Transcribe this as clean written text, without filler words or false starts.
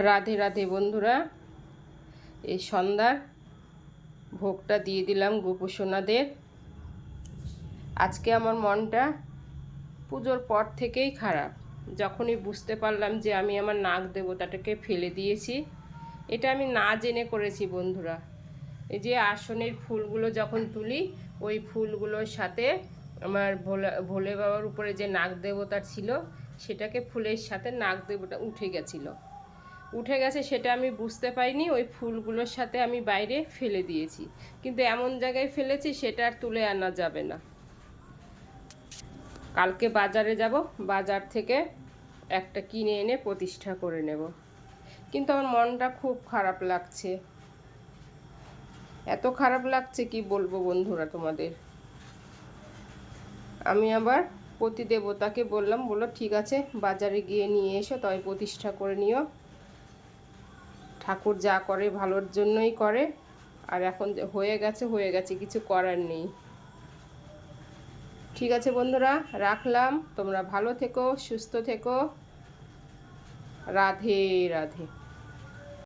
রাধে রাধে বন্ধুরা, এই সন্ধ্যার ভোগটা দিয়ে দিলাম গোপুসোনাদের। আজকে আমার মনটা পুজোর পর থেকেই খারাপ। যখনই বুঝতে পারলাম যে আমি আমার নাগ দেবতাটাকে ফেলে দিয়েছি, এটা আমি না জেনে করেছি বন্ধুরা। এই যে আসনের ফুলগুলো যখন তুলি, ওই ফুলগুলোর সাথে আমার ভোলে বাবার উপরে যে নাগ দেবতা ছিল, সেটাকে ফুলের সাথে নাগ দেবতা উঠে গেছে, সেটা আমি বুঝতে পারিনি। ওই ফুলগুলোর সাথে আমি বাইরে ফেলে দিয়েছি, কিন্তু এমন জায়গায় ফেলেছি সেটা আর তুলে আনা যাবে না। কালকে বাজারে যাব, বাজার থেকে একটা কিনে এনে প্রতিষ্ঠা করে নেব। কিন্তু আমার মনটা খুব খারাপ লাগছে, এত খারাপ লাগছে কি বলবো বন্ধুরা তোমাদের। আমি আবার প্রতিদেবতাকে বললাম, বললো ঠিক আছে বাজারে গিয়ে নিয়ে এসো, তবে প্রতিষ্ঠা করে নিও। ঠাকুর যা করে ভালোর জন্যই করে, আর এখন হয়ে গেছে, কিছু করার নেই। ঠিক আছে বন্ধুরা, রাখলাম। তোমরা ভালো থেকো, সুস্থ থেকো। রাধে রাধে।